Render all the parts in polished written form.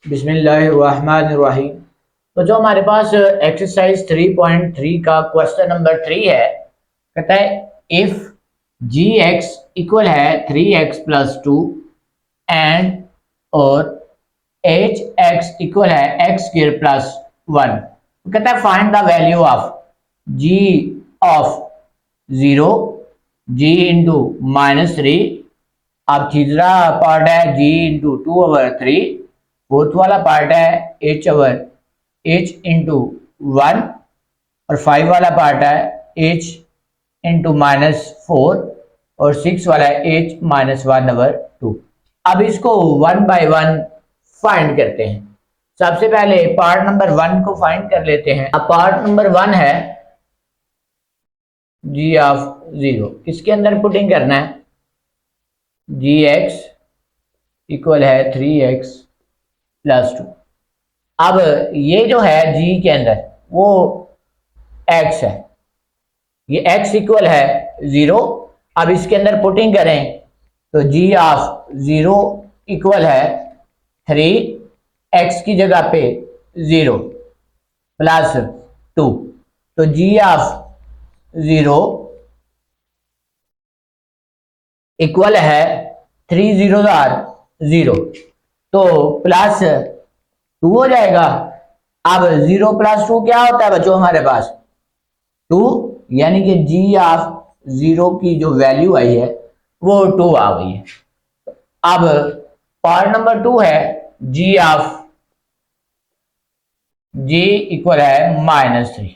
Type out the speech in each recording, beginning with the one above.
बिस्मिल्लाहिर्रहमानिर्रहीम। तो जो हमारे पास एक्सरसाइज 3.3 का क्वेश्चन नंबर 3 है, कहता है इफ जी एक्स इक्वल है 3x+2 एंड और एच एक्स इक्वल है x² + 1। तो कहता है find the value of G of 0, G into -3। अब तीसरा पार्ट है जी इंटू 2/3। फोर्थ वाला पार्ट है h इंटू 1। और 5 वाला पार्ट है h इंटू -4। और 6 वाला है h-1/2। अब इसको 1 बाय 1 फाइंड करते हैं। सबसे पहले पार्ट नंबर 1 को फाइंड कर लेते हैं। अब पार्ट नंबर 1 है जी ऑफ 0, किसके अंदर पुटिंग करना है? जी एक्स इक्वल है 3x+2। अब ये जो है जी के अंदर वो x है, ये x इक्वल है 0। अब इसके अंदर पुटिंग करें तो जी ऑफ 0 इक्वल है 3x की जगह पे 0 प्लस 2। तो जी ऑफ 0 इक्वल है 3 0 0, तो प्लस 2 हो जाएगा। अब 0 + 2 क्या होता है बच्चों हमारे पास? 2, यानी कि जी ऑफ 0 की जो वैल्यू आई है वो 2 आ गई है। अब पार्ट नंबर 2 है जी ऑफ जी इक्वल है -3।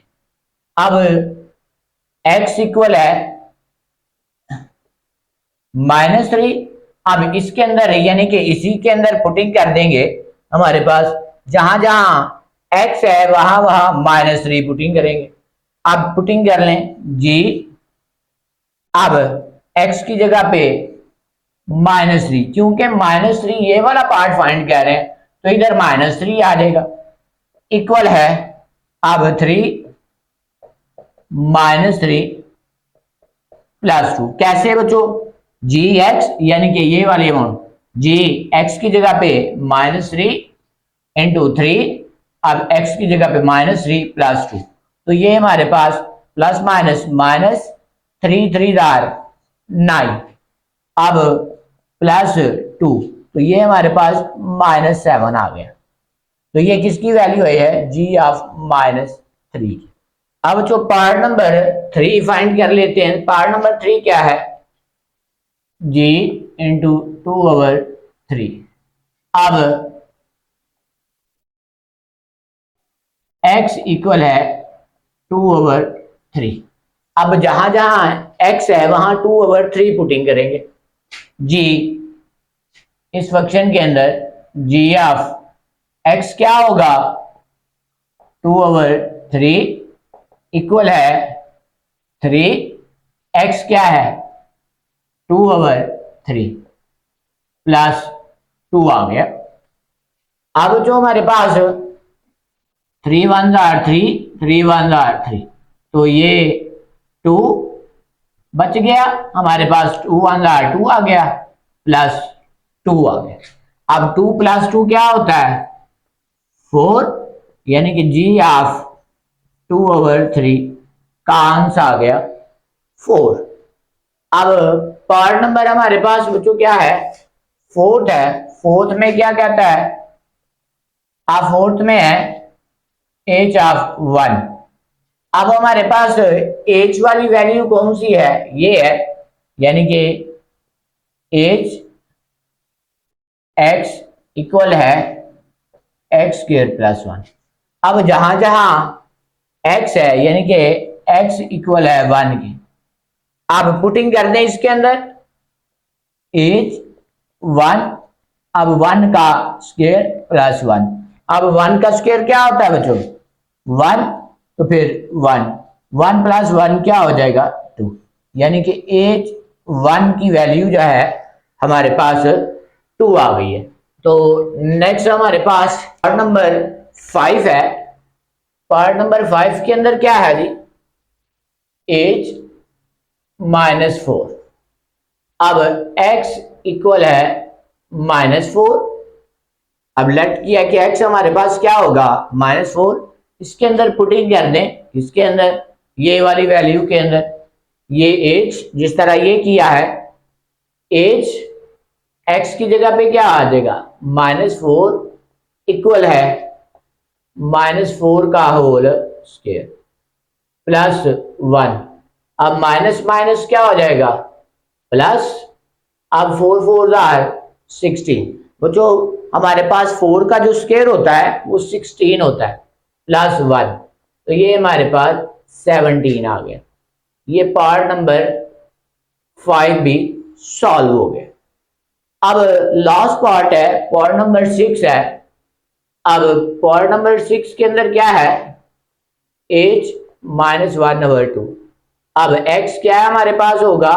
अब x इक्वल है -3। अब इसके अंदर यानी कि इसी के अंदर पुटिंग कर देंगे। हमारे पास जहां जहां x है वहां वहां -3 पुटिंग करेंगे। अब पुटिंग कर लें जी। अब x की जगह पे -3, क्योंकि -3 ये वाला पार्ट फाइंड कर रहे हैं तो इधर -3 आ जाएगा। इक्वल है अब 3 -3 + 2। कैसे बच्चों? जी एक्स यानी कि ये वाली अमाउंट जी एक्स की जगह पे -3 इंटू 3। अब एक्स की जगह पे -3 + 2, तो ये हमारे पास प्लस माइनस माइनस 3 3 9। अब +2, तो ये हमारे पास -7 आ गया। तो ये किसकी वैल्यू है? जी ऑफ -3। अब जो पार्ट नंबर 3 फाइंड कर लेते हैं। पार्ट नंबर 3 क्या है? G into 2/3। अब x इक्वल है 2/3। अब जहां जहां x है वहां 2/3 पुटिंग करेंगे। जी इस फंक्शन के अंदर जी ऑफ x क्या होगा? 2/3 इक्वल है 3। x क्या है? 2/3 प्लस 2 आ गया। अब जो हमारे पास 3 1 3, 3 1 3, तो ये 2 बच गया हमारे पास। 2 1 2 आ गया प्लस 2 आ गया। अब 2 + 2 क्या होता है? 4, यानी कि जी ऑफ 2/3 का आंसर आ गया 4। अब पार्ट नंबर हमारे पास बच्चों क्या है? फोर्थ है। फोर्थ में क्या कहता है? अब फोर्थ में है h ऑफ 1। अब हमारे पास h वाली वैल्यू कौन सी है? ये है, यानी कि h x इक्वल है x² + 1। अब जहां जहां x है यानी कि x इक्वल है 1 की, अब पुटिंग कर दें इसके अंदर h 1। अब 1 का स्क्वायर + 1। अब 1 का स्क्वायर क्या होता है बच्चों? 1। तो फिर 1 1 + 1 क्या हो जाएगा? 2, यानी कि h 1 की वैल्यू जो है हमारे पास 2 आ गई है। तो नेक्स्ट हमारे पास पार्ट नंबर 5 है। पार्ट नंबर 5 के अंदर क्या है जी? h -4। अब x इक्वल है -4 अब लेट किया कि x हमारे पास क्या होगा -4, इसके अंदर पुटिंग कर दें, इसके अंदर ये वाली वैल्यू के अंदर ये h जिस तरह ये किया है, h x की जगह पे क्या आ जाएगा -4 इक्वल है -4 का होल स्क्वायर प्लस 1। अब माइनस माइनस क्या हो जाएगा प्लस। अब 4 4 आर 16, वो जो हमारे पास 4 का जो स्क्वायर होता है वो 16 होता है प्लस 1, तो ये हमारे पास 17 आ गया। ये पार्ट नंबर 5 भी सॉल्व हो गया। अब लास्ट पार्ट है, पार्ट नंबर 6 है। अब पार्ट नंबर 6 के अंदर क्या है h -1/2। अब x क्या है हमारे पास होगा,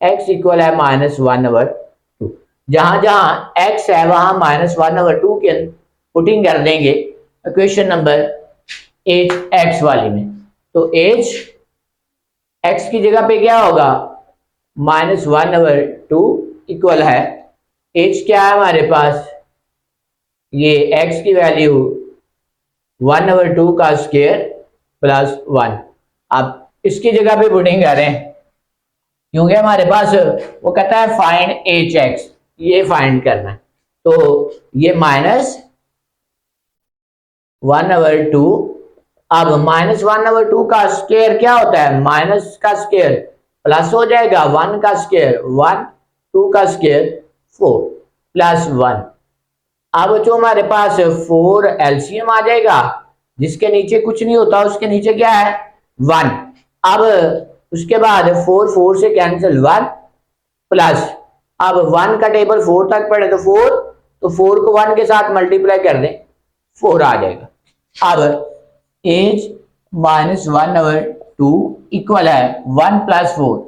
x इक्वल है -1/2। जहां जहां x है वहां -1/2 के पुटिंग कर देंगे इक्वेशन नंबर h x वाली में। तो h x की जगह पे क्या होगा -1/2 इक्वल है h क्या है हमारे पास, ये x की वैल्यू 1/2 का स्क्वायर प्लस 1। आप इसकी जगह पे पुटिंग करें क्योंकि हमारे पास वो कहता है फाइंड एच एक्स, ये फाइंड करना है। तो ये -1/2। अब -1/2 का स्क्वायर क्या होता है, माइनस का स्क्वायर प्लस हो जाएगा 1 का स्क्वायर 1, 2 का स्क्वायर 4 प्लस 1। अब जो हमारे पास 4 एलसीएम आ जाएगा, जिसके नीचे कुछ नहीं होता, उसके नीचे क्या है 1। अब उसके बाद 4 4 से कैंसिल 1 प्लस, अब 1 का टेबल 4 तक पढ़े तो 4, तो 4 को 1 के साथ मल्टीप्लाई कर दें 4 आ जाएगा। अब एज -1/2 इक्वल है 1 + 4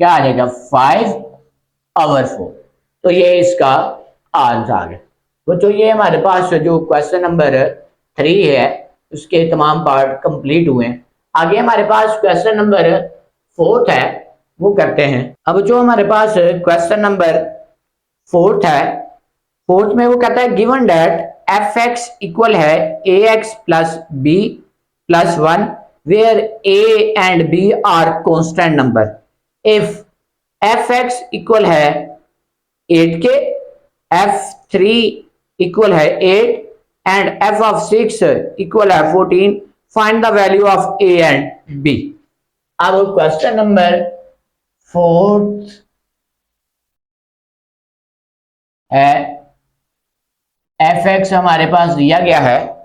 क्या आ जाएगा 5/4। तो ये इसका आंसर आ गया। तो ये हमारे पास जो क्वेश्चन नंबर 3 है उसके तमाम पार्ट कंप्लीट हुए हैं। आगे हमारे पास क्वेश्चन नंबर 4 है, वो करते हैं। अब जो हमारे पास क्वेश्चन नंबर 4 है, 4 में वो कहता है given that f x equal है a x plus b plus 1 where a and b are constant number. If f x equal है 8 के, f3 इक्वल है 8 एंड f of 6 इक्वल है 14, find the value of a and b। अब question number 4 है, f(x) हमारे पास दिया गया है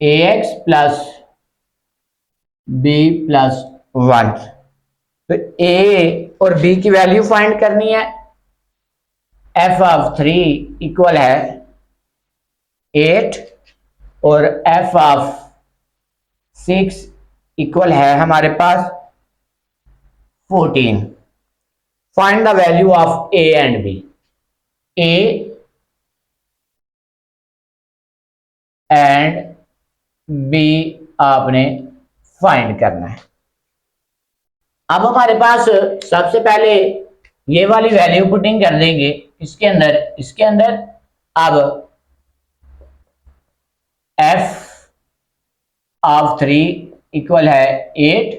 ax प्लस b प्लस 1। तो a और b की वैल्यू फाइंड करनी है। f of 3 इक्वल है 8 और f of 6 इक्वल है हमारे पास 14। Find the value of a and b। a and b आपने फाइंड करना है। अब हमारे पास सबसे पहले ये वाली वैल्यू पुटिंग कर देंगे इसके अंदर। अब f of 3 इक्वल है 8,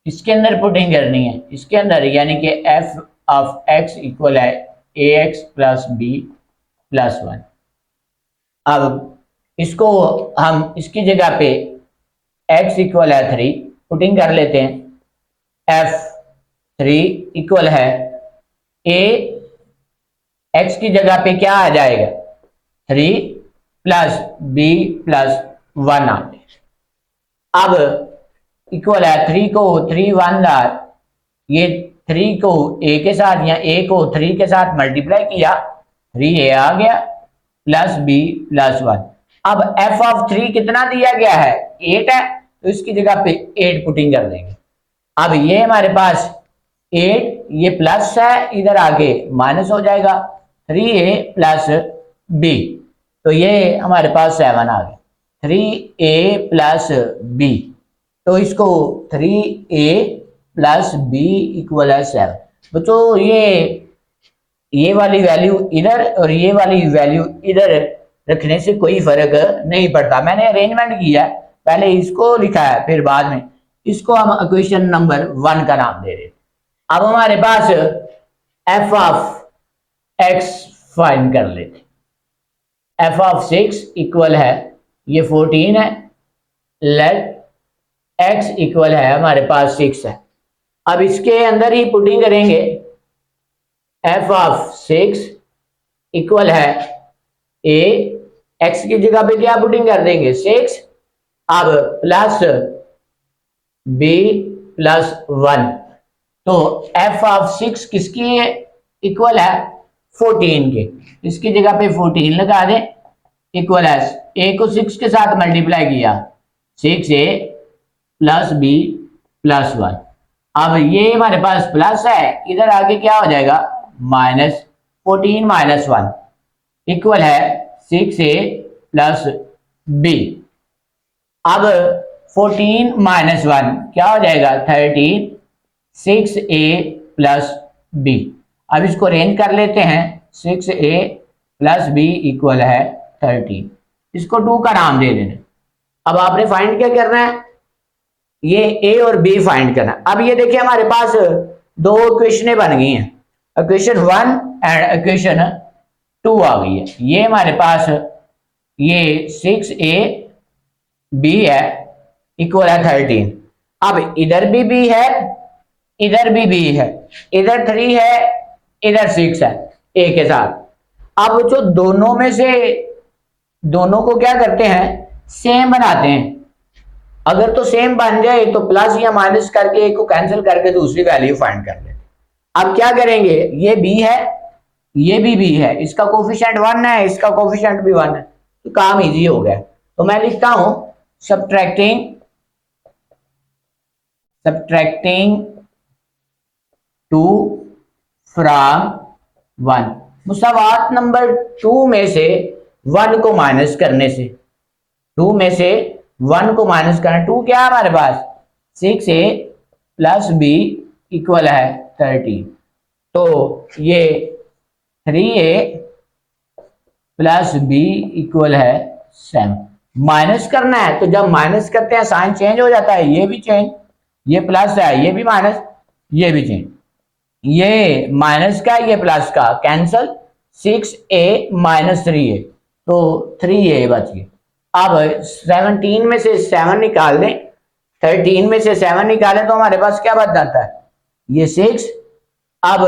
इसके अंदर पुटिंग करनी है इसके अंदर, यानी कि f of x इक्वल है ax प्लस b प्लस 1। अब इसको हम इसकी जगह पे x इक्वल है 3 पुटिंग कर लेते हैं। f3 इक्वल है a, x की जगह पे क्या आ जाएगा 3 प्लस b प्लस 1 आ जाएगा। अब इक्वल है 3 को 3 1 ये 3 को a के साथ या a को 3 के साथ मल्टीप्लाई किया, 3a आ गया प्लस b प्लस 1। अब f of 3 कितना दिया गया है 8 है, तो इसकी जगह पे 8 पुटिंग कर देंगे। अब ये हमारे पास 8, ये प्लस है, इधर आगे माइनस हो जाएगा 3a प्लस b, तो ये हमारे पास 7 आ गया 3a प्लस b। तो इसको 3a प्लस b इक्वल है 7। बच्चों ये ये वाली वैल्यू इधर और ये वाली वैल्यू इधर रखने से कोई फर्क नहीं पड़ता। मैंने अरेंजमेंट किया है, पहले इसको लिखा है फिर बाद में इसको हम इक्वेशन नंबर 1 का नाम दे रहे हैं। अब हमारे पास एफ ऑफ एक्स फाइंड कर लेते। एफ ऑफ 6 इक्वल है, ये 14 है, लेट एक्स इक्वल है हमारे पास 6 है। अब इसके अंदर ही पुटिंग करेंगे, एफ ऑफ 6 इक्वल है ए, एक्स की जगह पे क्या पुटिंग कर देंगे 6, अब प्लस बी प्लस 1। तो एफ ऑफ 6 किसकी इक्वल है 14 के, इसकी जगह पे 14 लगा दें, इक्वल है ए को 6 के साथ मल्टीप्लाई किया 6a प्लस बी प्लस 1। अब ये हमारे पास प्लस है, इधर आगे क्या हो जाएगा माइनस 14 माइनस 1 इक्वल है 6a प्लस बी। अब 14 माइनस 1 क्या हो जाएगा 13, 6a प्लस बी। अब इसको अरेंज कर लेते हैं, 6a प्लस बी इक्वल है 13, इसको 2 का नाम दे देना। अब आपने फाइंड क्या करना है, ये ए और बी फाइंड करना है। अब ये देखिए हमारे पास दो इक्वेशनें बन गई हैं, इक्वेशन 1 एंड इक्वेशन 2 आ गई है। ये हमारे पास ये 6a b है इक्वल है 13। अब इधर भी b है, इधर भी b है, इधर 3 है, इधर 6 है a के साथ। अब जो दोनों में से दोनों को क्या करते हैं सेम बनाते हैं। अगर तो सेम बन जाए तो प्लस या माइनस करके एक को कैंसिल करके दूसरी वैल्यू फाइंड कर लेते। अब क्या करेंगे, ये b है, ये भी b है, इसका कोफिशिएंट 1 है, इसका कोफिशिएंट भी 1 है, तो काम इजी हो गया। तो मैं लिखता हूं सब्ट्रैक्टिंग 2 फ्रॉम 1, मुसावात नंबर 2 में से 1 को माइनस करने से, 2 में से 1 को माइनस करना, 2 क्या है हमारे पास 6a प्लस b इक्वल है 13। तो ये 3a प्लस b इक्वल है 7। माइनस करना है तो जब माइनस करते हैं साइन चेंज हो जाता है, ये भी चेंज, ये प्लस है, ये भी माइनस, ये भी चेंज, ये माइनस का ये प्लस का कैंसल, 6a माइनस 3a, तो 3a बच गए। अब 17 में से 7 निकाल दें, 13 में से 7 निकालें तो हमारे पास क्या बच जाता है ये 6। अब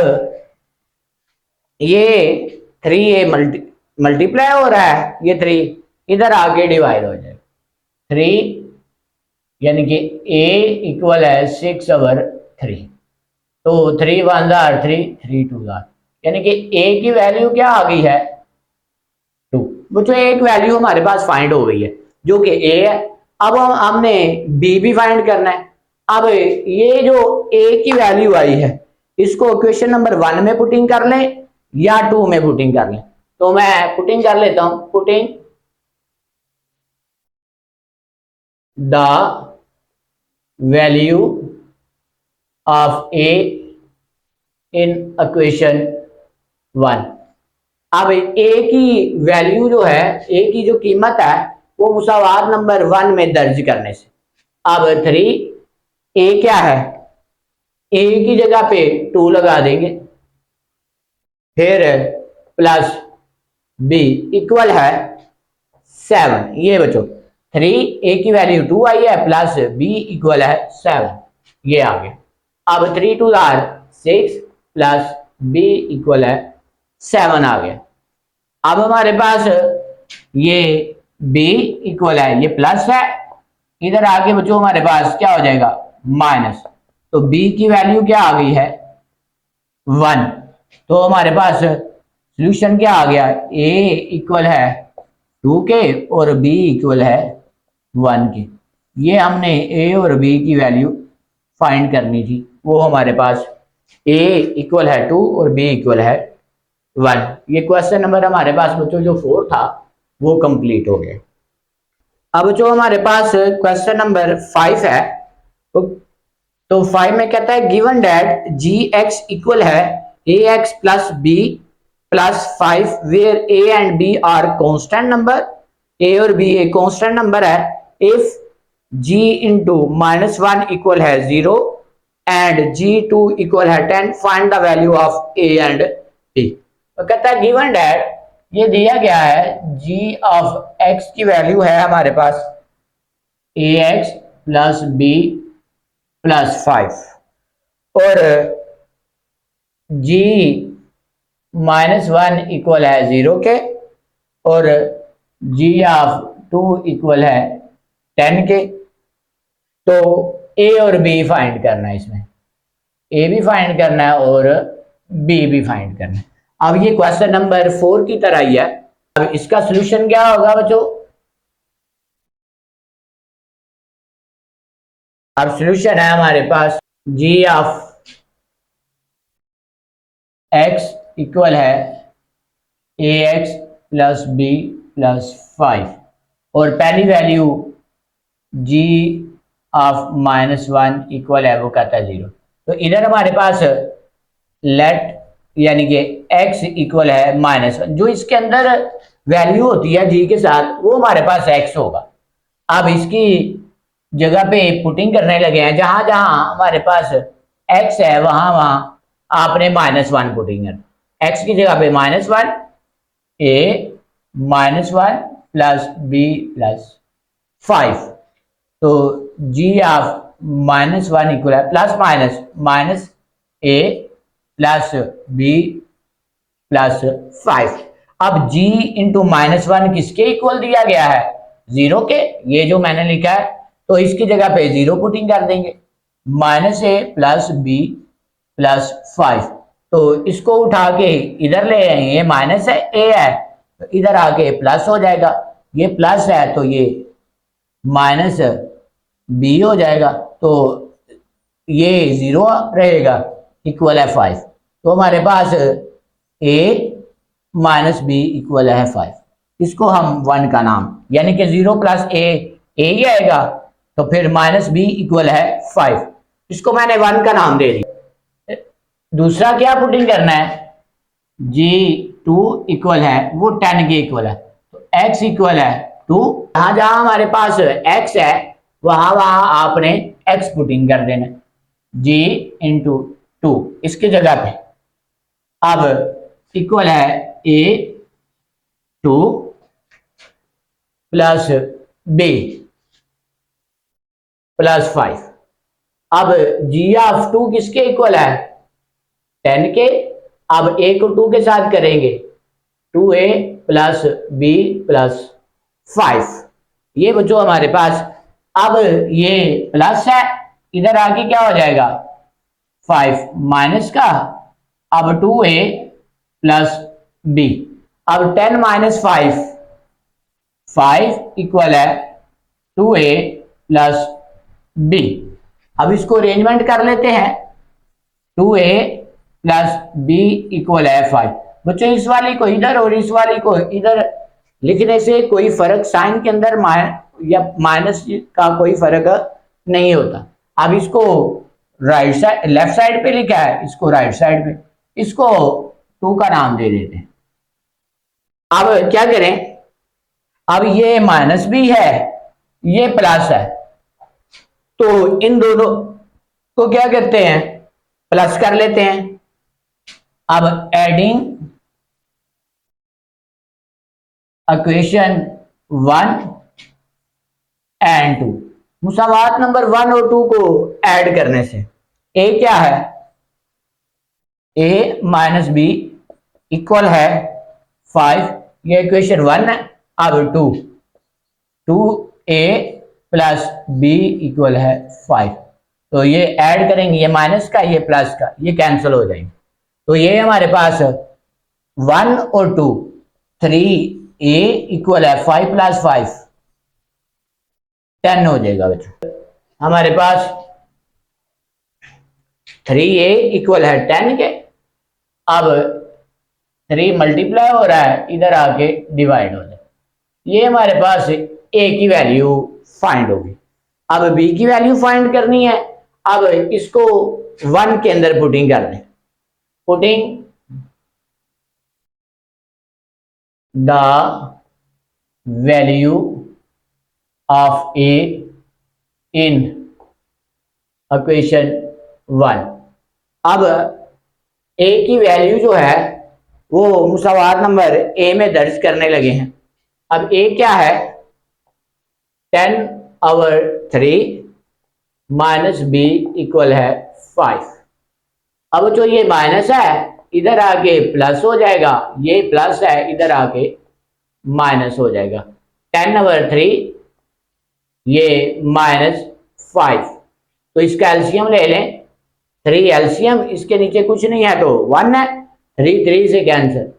ये 3a मल्टीप्लाई हो रहा है, ये 3 इधर आके डिवाइड हो जाएगा, 3 यानी कि a इक्वल है 6/3। तो 3 1 जार 3, 3 2 जार, यानी कि a की वैल्यू क्या आ गई है 2। वो जो एक वैल्यू हमारे पास फाइंड हो गई है जो कि a है। अब हमने b भी फाइंड करना है। अब ये जो a की वैल्यू आई है इसको इक्वेशन नंबर 1 में पुटिंग कर लें या 2 में पुटिंग कर लें। तो मैं पुटिंग कर लेता हूं, putting the value of a in equation 1। अब a की वैल्यू जो है, a की जो कीमत है वो मुसावात नंबर 1 में दर्ज करने से, अब 3 a क्या है, a की जगह पे 2 लगा देंगे, फिर प्लस b इक्वल है 7। ये बच्चों 3a की वैल्यू 2 आई है, प्लस b इक्वल है 7, ये आ गया। अब 3 2 आर 6 प्लस b इक्वल है 7 आ गया। अब हमारे पास ये b इक्वल है, ये प्लस है, इधर आगे बच्चों हमारे पास क्या हो जाएगा माइनस, तो b की वैल्यू क्या आ गई है 1। तो हमारे पास सॉल्यूशन क्या आ गया, a इक्वल है 2 के और b इक्वल है 1 के। ये हमने a और b की वैल्यू फाइंड करनी थी, वो हमारे पास a इक्वल है 2 और b इक्वल है 1। ये क्वेश्चन नंबर हमारे पास बच्चों जो 4 था वो कंप्लीट हो गया। अब जो हमारे पास क्वेश्चन नंबर 5 है, तो 5 में कहता है given that g x equal है a x plus b plus 5 where a and b are constant number, a और बी एक कांस्टेंट नंबर है। इफ g इंटू -1 इक्वल है 0 एंड g2 इक्वल है 10, find the value of a and b। तो कहता है given that, ये दिया गया है g ऑफ x की वैल्यू है हमारे पास ax प्लस b प्लस 5 और g -1 इक्वल है 0 के और g ऑफ 2 इक्वल है 10 के। तो a और b फाइंड करना है, इसमें a भी फाइंड करना है और b भी फाइंड करना है। अब ये क्वेश्चन नंबर 4 की तरह ही है। अब इसका सॉल्यूशन क्या होगा बच्चों? अब सॉल्यूशन है हमारे पास g ऑफ x इक्वल है ax प्लस b प्लस 5 और पहली वैल्यू g ऑफ -1 इक्वल है, वो कहता है 0। तो इधर हमारे पास लेट यानी कि x इक्वल है -1, जो इसके अंदर वैल्यू होती है g के साथ वो हमारे पास x होगा। अब इसकी जगह पे पुटिंग करने लगे हैं, जहां जहां हमारे पास x है वहां वहां आपने -1 पुटिंग करना। x की जगह पे -1, a -1 प्लस b प्लस 5। तो g ऑफ -1 इक्वल है plus minus a plus b plus 5। अब g इंटू -1 किसके इक्वल दिया गया है? 0 के, ये जो मैंने लिखा है। तो इसकी जगह पे 0 पुटिंग कर देंगे, -a प्लस b प्लस 5। तो इसको उठा के इधर ले आएंगे, ये माइनस है, a है तो इधर आके प्लस हो जाएगा, ये प्लस है तो ये माइनस b हो जाएगा, तो ये 0 रहेगा, इक्वल है 5। तो हमारे पास a माइनस b इक्वल है 5। इसको हम 1 का नाम, यानी कि 0 प्लस a ही आएगा, तो फिर माइनस b इक्वल है 5। इसको मैंने 1 का नाम दे दिया। दूसरा क्या पुटिंग करना है? g2 इक्वल है वो 10 के इक्वल है, तो x इक्वल है 2। जहां जहां हमारे पास x है वहां वहां आपने x पुटिंग कर देना, g इंटू 2 इसकी जगह पे। अब इक्वल है a 2 प्लस b प्लस 5। अब g ऑफ 2 किसके इक्वल है? 10 के। अब a को 2 के साथ करेंगे, 2a प्लस b प्लस 5। ये बच्चों हमारे पास, अब ये प्लस है, इधर आके क्या हो जाएगा? 5 माइनस का, अब 2a प्लस b। अब 10 माइनस 5 इक्वल है 2a प्लस b। अब इसको अरेंजमेंट कर लेते हैं, 2a प्लस b इक्वल है 5। बच्चों इस वाली को इधर और इस वाली को इधर लिखने से कोई फर्क, साइन के अंदर या माइनस का कोई फर्क नहीं होता। अब इसको राइट साइड, लेफ्ट साइड पे लिखा है, इसको राइट साइड पे, इसको 2 का नाम दे देते हैं। अब क्या करें? अब ये माइनस भी है, ये प्लस है, तो इन दोनों को क्या करते हैं? प्लस कर लेते हैं। अब adding equation 1 and 2, Musawat number 1 और 2 को ऐड करने से a क्या है? a माइनस b इक्वल है 5, ये इक्वेशन 1 है। अब 2a प्लस b इक्वल है 5। तो ये ऐड करेंगे, ये माइनस का ये प्लस का, ये कैंसिल हो जाएंगे। तो ये हमारे पास 1 और 2, 3a इक्वल है 5 प्लस 5 10 हो जाएगा बच्चों। हमारे पास 3a इक्वल है 10 के। अब 3 मल्टीप्लाई हो रहा है, इधर आके डिवाइड हो जाए, ये हमारे पास a की वैल्यू फाइंड होगी। अब b की वैल्यू फाइंड करनी है। अब इसको 1 के अंदर पुटिंग कर दें, putting the value of A in equation 1। अब ए की वैल्यू जो है वो मुसावात नंबर ए में दर्ज करने लगे हैं। अब ए क्या है, 10/3 माइनस बी इक्वल है 5। अब जो ये माइनस है इधर आके प्लस हो जाएगा, ये प्लस है इधर आके माइनस हो जाएगा। 10/3 ये -5, तो इसका एलसीएम ले लें। 3 एलसीएम, इसके नीचे कुछ नहीं है तो 1 है, 3 3 से कैंसिल,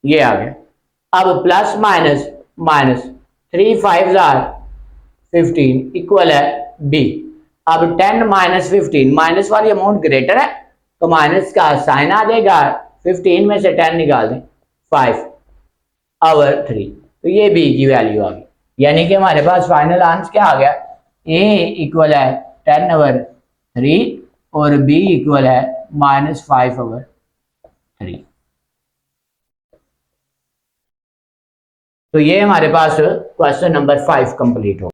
ये आ गया। अब प्लस माइनस माइनस, 3 5 15 इक्वल है बी। अब 10 माइनस 15, माइनस वाली अमाउंट ग्रेटर है तो माइनस का साइन आ जाएगा, 15 में से 10 निकाल दें, 5/3, तो ये बी की वैल्यू आ गई। यानी कि हमारे पास फाइनल आंसर क्या आ गया, ए इक्वल है 10/3 और बी इक्वल है -5/3। तो ये हमारे पास क्वेश्चन नंबर 5 कंप्लीट हो।